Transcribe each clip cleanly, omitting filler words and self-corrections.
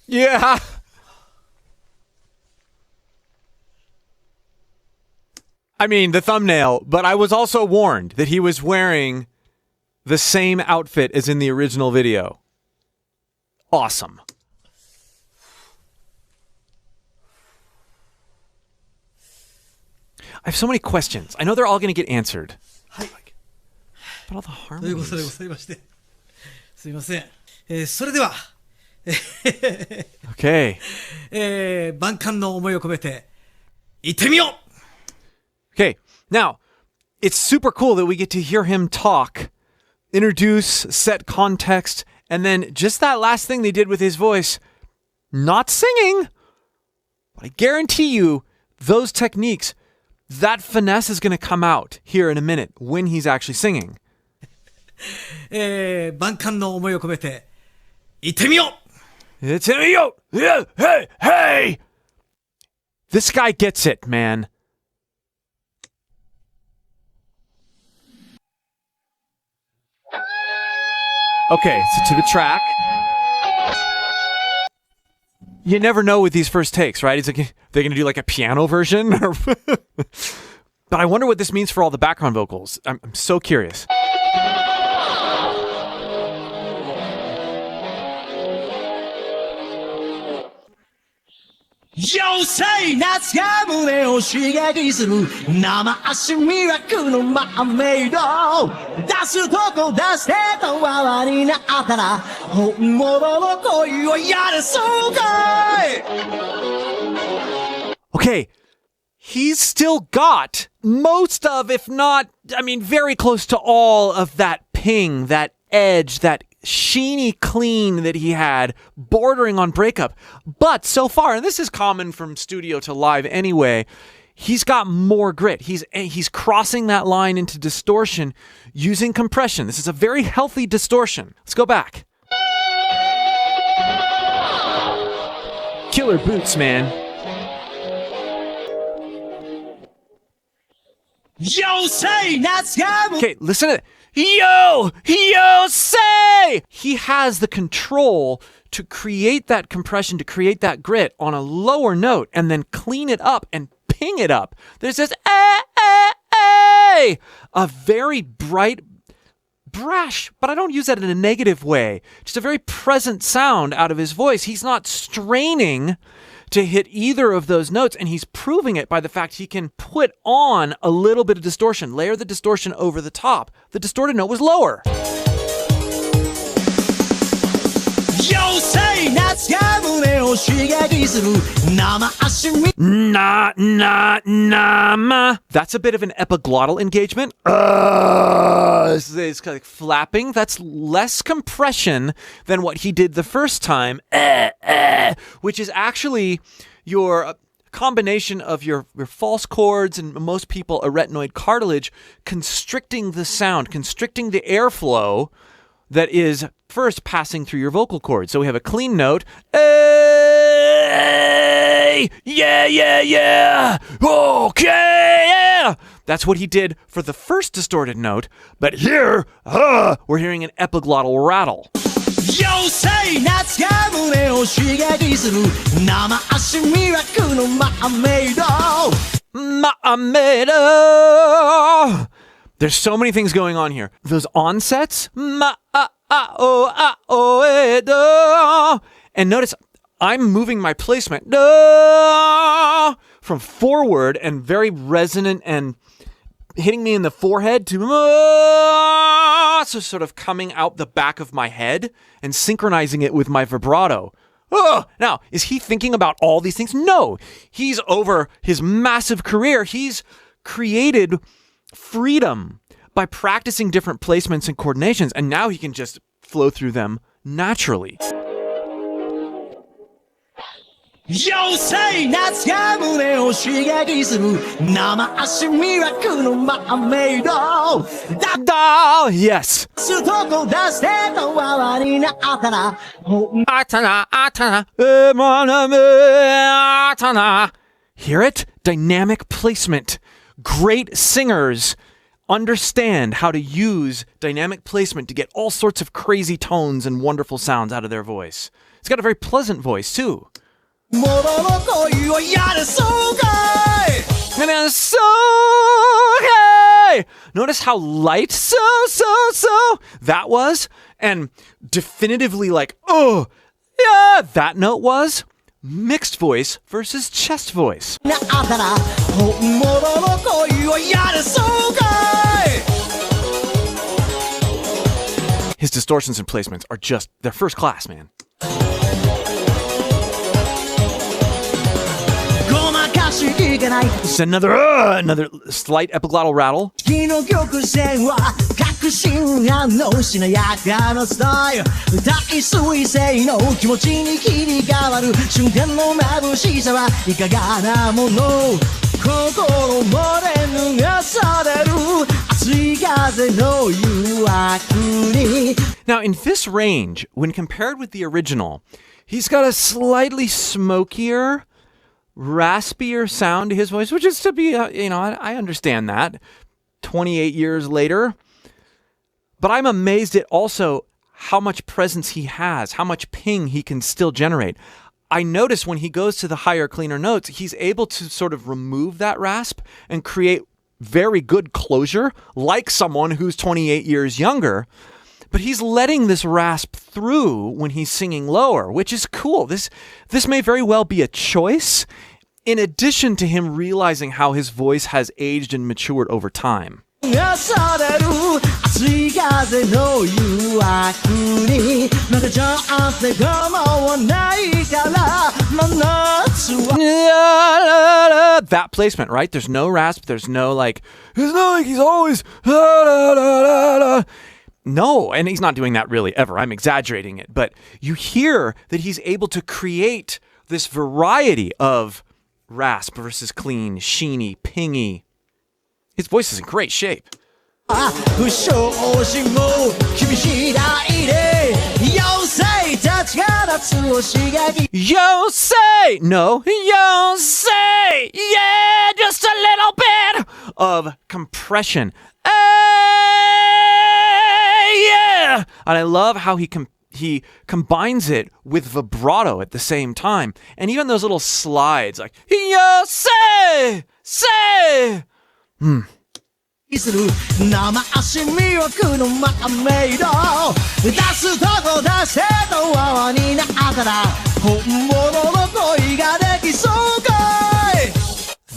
Yeah. I mean, the thumbnail, but I was also warned that he was wearing the same outfit as in the original video. Awesome. I have so many questions. I know they're all going to get answered. But all the harmonies. ということでございまして、すいません。それでは、Okay. 万感の思いを込めて、行ってみよう Okay. Now, it's super cool that we get to hear him talk, introduce, set context, and then just that last thing they did with his voice, not singing. But I guarantee you, those techniques, that finesse is going to come out here in a minute when he's actually singing. 万感の思いを込めて、行ってみよう It's him, yo! Yeah, hey, hey! This guy gets it, man. Okay, so to the track. You never know with these first takes, right? It's like, they're going to do like a piano version? But I wonder what this means for all the background vocals. I'm so curious. Yo say 夏が胸を刺激する生足ミラクルのマーメイド出すとこ出してとわになったら本物の恋をやれそうかい Okay, he's still got most of, if not, I mean, very close to all of that ping, that edge, that sheeny clean that he had, bordering on breakup. But so far, and this is common from studio to live anyway, he's got more grit. He's crossing that line into distortion using compression. This is a very healthy distortion. Let's go back. Killer boots, man. Yo say 夏が Okay, listen to it. Yo, say! He has the control to create that compression, to create that grit on a lower note and then clean it up and ping it up. There's this a very bright, brash, but I don't use that in a negative way. Just a very present sound out of his voice. He's not straining to hit either of those notes, and he's proving it by the fact he can put on a little bit of distortion, layer the distortion over the top. The distorted note was lower. Yo say 夏が胸を刺激する生足ミ That's a bit of an epiglottal engagement. It's kind of like flapping. That's less compression than what he did the first time, which is actually your combination of your false chords and most people arytenoid cartilage constricting the sound, constricting the airflow that is first passing through your vocal cords. So we have a clean note. Hey, yeah. Okay, yeah. That's what he did for the first distorted note. But here, we're hearing an epiglottal rattle. Yo say 夏が胸を刺激する生足ミラクルのマーメイド There's so many things going on here. Those onsets. And notice I'm moving my placement from forward and very resonant and hitting me in the forehead to so sort of coming out the back of my head and synchronizing it with my vibrato. Now, is he thinking about all these things? No. He's over his massive career. He's created freedom by practicing different placements and coordinations, and now he can just flow through them naturally. Yo say 夏が胸を刺激する生足ミラクルのマーメイド Yes. すとこ出してとわわになったら Hear it? Dynamic placement. Great singers understand how to use dynamic placement to get all sorts of crazy tones and wonderful sounds out of their voice. It's got a very pleasant voice, too. And it's so high. Notice how light so that was, and definitively like, oh, yeah, that note was. Mixed voice versus chest voice. His distortions and placements are just, they're first class, man. Just another slight epiglottal rattle. Now, in this range, when compared with the original, he's got a slightly smokier, raspier sound to his voice, which is to be, I understand that 28 years later. But I'm amazed at also how much presence he has, how much ping he can still generate. I notice when he goes to the higher, cleaner notes, he's able to sort of remove that rasp and create very good closure, like someone who's 28 years younger. But he's letting this rasp through when he's singing lower, which is cool. This may very well be a choice, in addition to him realizing how his voice has aged and matured over time. That placement, right? There's no rasp. There's no like, it's not like he's always No, and he's not doing that really ever. I'm exaggerating it. But you hear that he's able to create this variety of rasp versus clean, sheeny, pingy. His voice is in great shape. Yo say, no, yo say, yeah, just a little bit of compression. Yeah, and I love how he combines it with vibrato at the same time, and even those little slides, like yo say.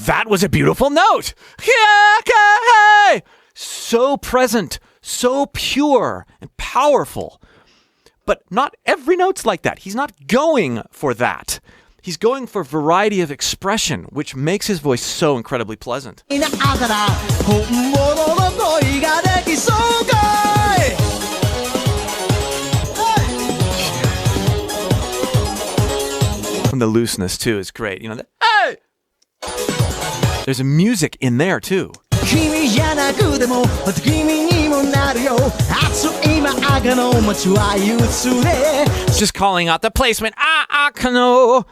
That was a beautiful note. So present, so pure and powerful. But not every note's like that. He's not going for that. He's going for variety of expression, which makes his voice so incredibly pleasant. And the looseness too is great. You know, hey! There's a music in there too. Just calling out the placement. I can know.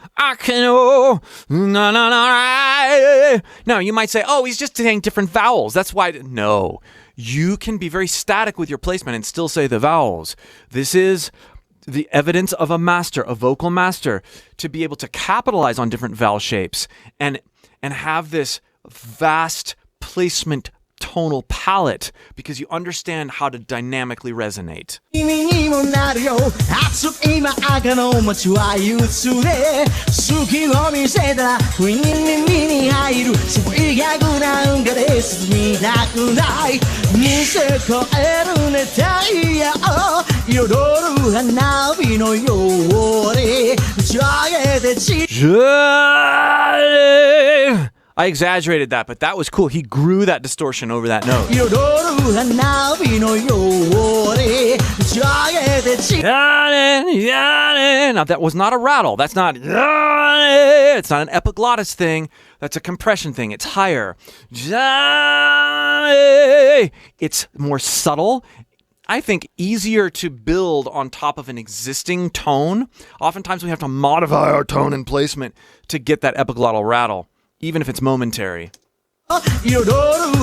Now you might say, oh, he's just saying different vowels. That's why. No, you can be very static with your placement and still say the vowels. This is the evidence of a master, a vocal master, to be able to capitalize on different vowel shapes and have this vast placement tonal palette, because you understand how to dynamically resonate. I exaggerated that, but that was cool. He grew that distortion over that note. Now, that was not a rattle. That's not... It's not an epiglottis thing. That's a compression thing. It's higher. It's more subtle. I think easier to build on top of an existing tone. Oftentimes we have to modify our tone and placement to get that epiglottal rattle, even if it's momentary. 彩る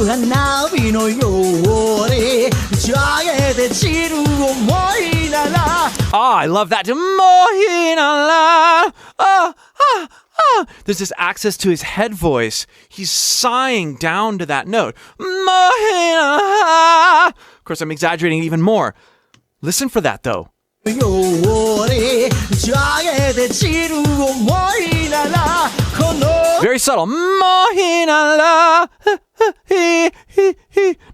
花火のように打ち上げて散る想いなら I love that. Mohina la. There's this access to his head voice. He's sighing down to that note. Mohina. Of course, I'm exaggerating even more. Listen for that, though. ように打ち上げて散る想いならこの Very subtle. Mohina la. He.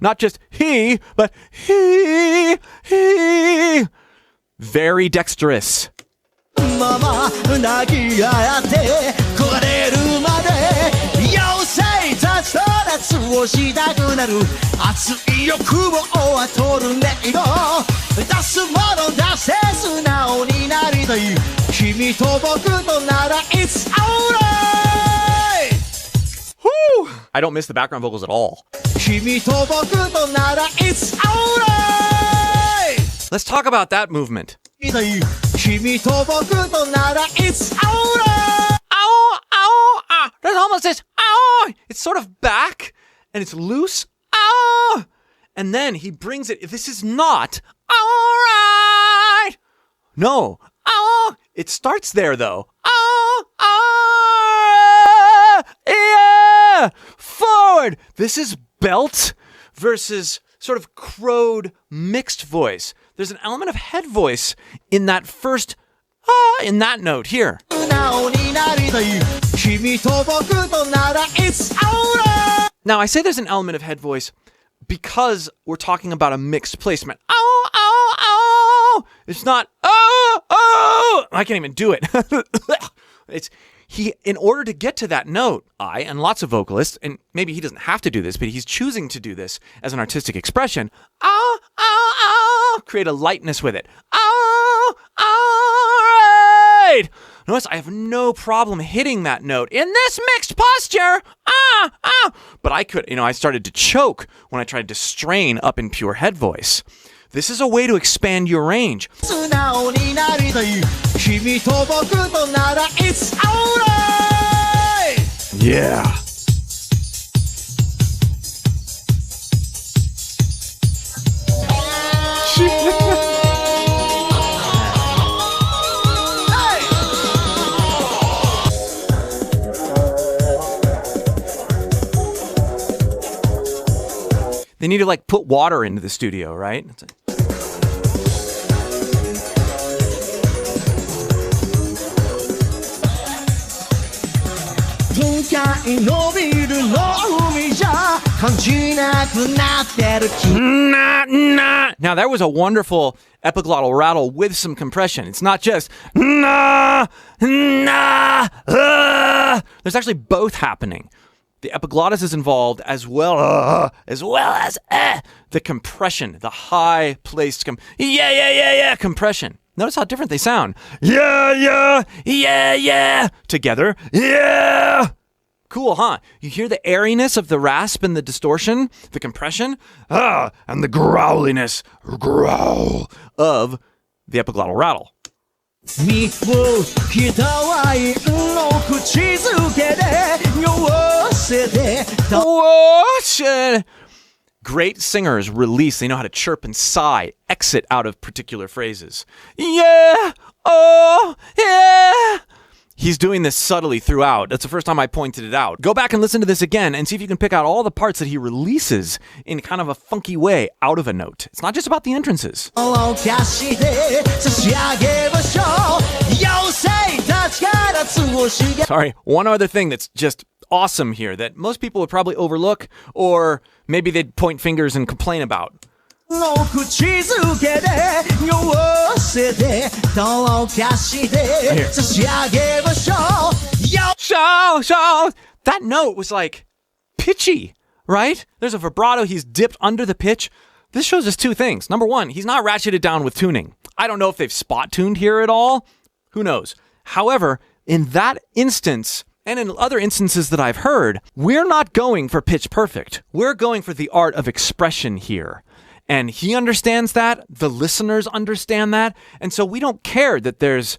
Not just he, but he. Very dexterous. まま抱き合って焦れるまで妖精たちと夏をしたくなる熱い欲望は取る音色出すもの出せ素直になりたい君と僕となら It's alright Whew. I don't miss the background vocals at all. 君と僕となら It's alright Let's talk about that movement. 君と僕となら It's alright There's almost this ow. It's sort of back and it's loose. Ow. And then he brings it. This is not alright. No. Ow. It starts there though. Yeah. Forward. This is belt versus sort of crowed mixed voice. There's an element of head voice in that first in that note here. Now, I say there's an element of head voice because we're talking about a mixed placement. Oh. It's not, oh. I can't even do it. In order to get to that note, and lots of vocalists, and maybe he doesn't have to do this, but he's choosing to do this as an artistic expression, create a lightness with it. All right. Notice I have no problem hitting that note in this mixed posture. But I could, I started to choke when I tried to strain up in pure head voice. This is a way to expand your range. Yeah. They need to put water into the studio, right? Now that was a wonderful epiglottal rattle with some compression. It's not just There's actually both happening. The epiglottis is involved as well as the compression, the high-placed compression. Notice how different they sound. Yeah. Together. Yeah. Cool, huh? You hear the airiness of the rasp and the distortion, the compression, and the growliness, growl of the epiglottal rattle. Great singers release. They know how to chirp and sigh, exit out of particular phrases. Yeah, oh, yeah. He's doing this subtly throughout. That's the first time I pointed it out. Go back and listen to this again and see if you can pick out all the parts that he releases in kind of a funky way out of a note. It's not just about the entrances. Sorry, one other thing that's just awesome here that most people would probably overlook, or maybe they'd point fingers and complain about. Show. That note was pitchy, right? There's a vibrato. He's dipped under the pitch. This shows us two things. Number one, he's not ratcheted down with tuning. I don't know if they've spot tuned here at all. Who knows? However, in that instance, and in other instances that I've heard, we're not going for pitch perfect. We're going for the art of expression here. And he understands that. The listeners understand that. And so we don't care that these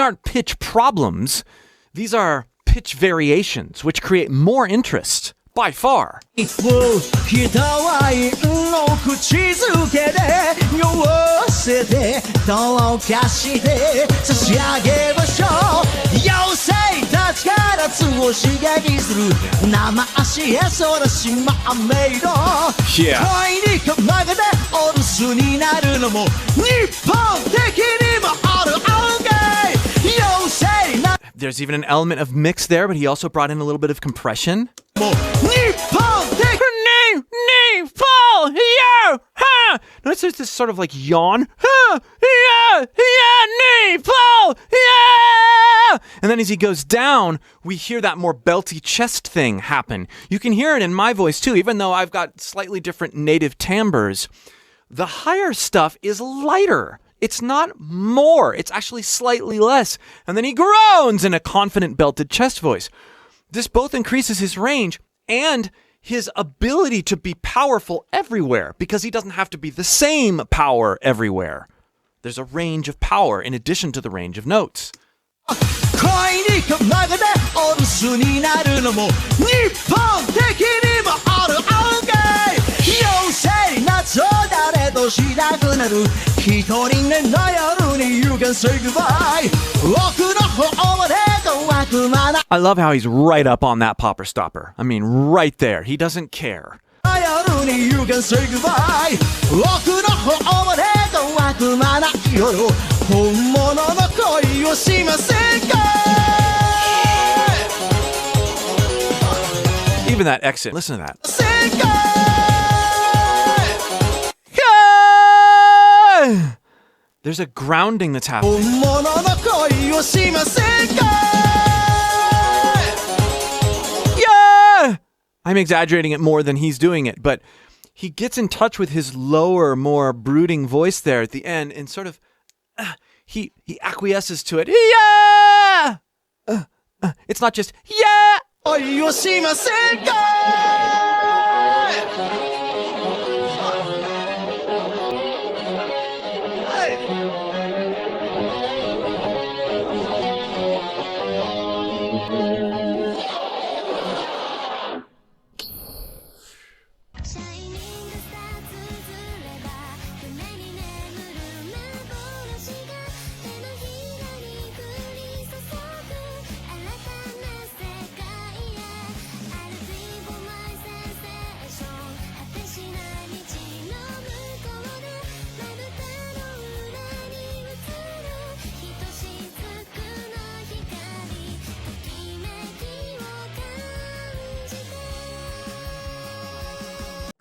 aren't pitch problems. These are pitch variations, which create more interest by far. 人ワインの口づけで酔わせてどうかして差し上げましょう。妖精たちからつを刺激する生足へそらしまメイド。恋にかまげてお留守になるのも日本的にもある OK。 妖精な There's even an element of mix there, but he also brought in a little bit of compression. も日本的 Paul, yeah, huh? Notice there's this sort of like yawn. Huh, yeah, Paul, yeah. And then as he goes down, we hear that more belty chest thing happen. You can hear it in my voice too, even though I've got slightly different native timbres. The higher stuff is lighter. It's not more. It's actually slightly less. And then he groans in a confident belted chest voice. This both increases his range and his ability to be powerful everywhere because he doesn't have to be the same power everywhere. There's a range of power in addition to the range of notes. 恋にかまげてお留守になるのも日本的にもある OK。 妖精夏を誰としたくなる一人目の夜に You can say goodbye。 奥の方まで怖くまな I love how he's right up on that popper stopper. I mean, right there. He doesn't care. 夜に You can say goodbye。 奥の方まで怖くまない夜本物の恋をしませんか。 Even that exit. Listen to that. せんか There's a grounding that's happening. 本物の恋をしませんか。 Yeah! I'm exaggerating it more than he's doing it, but he gets in touch with his lower, more brooding voice there at the end and sort of he acquiesces to it. Yeah! It's not just yeah! 恋をしませんか。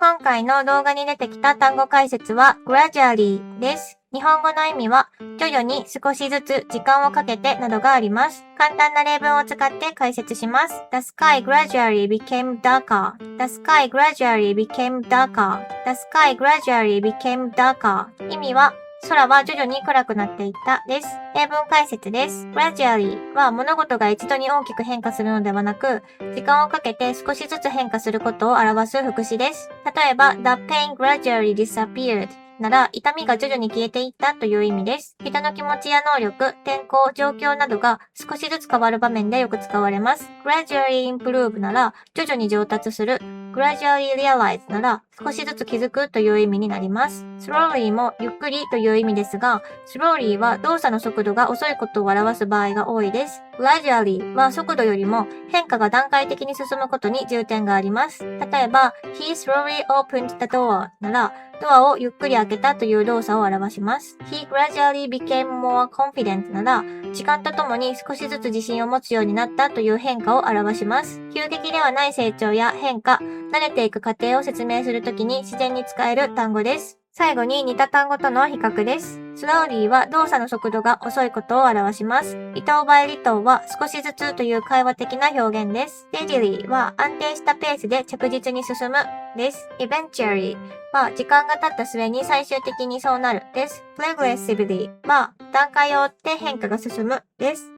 今回の動画に出てきた単語解説は gradually です。日本語の意味は徐々に少しずつ時間をかけてなどがあります。簡単な例文を使って解説します。The sky gradually became darker. The sky gradually became darker. The sky gradually became darker. 意味は空は徐々に暗くなっていったです。例文解説です。gradually は物事が一度に大きく変化するのではなく、時間をかけて少しずつ変化することを表す副詞です。例えば、The pain gradually disappeared なら、痛みが徐々に消えていったという意味です。人の気持ちや能力、天候、状況などが少しずつ変わる場面でよく使われます。gradually improve なら、徐々に上達する。gradually realize なら、少しずつ気づくという意味になります。slowly もゆっくりという意味ですが、slowly は動作の速度が遅いことを表す場合が多いです。gradually は速度よりも変化が段階的に進むことに重点があります。例えば、He slowly opened the door なら、ドアをゆっくり開けたという動作を表します。He gradually became more confident なら、時間とともに少しずつ自信を持つようになったという変化を表します。急激ではない成長や変化、慣れていく過程を説明するときに自然に使える単語です。最後に似た単語との比較です。slowly は動作の速度が遅いことを表します。little by little は少しずつという会話的な表現です。steadily は安定したペースで着実に進むです。eventually は時間が経った末に最終的にそうなるです。progressively は段階を追って変化が進むです。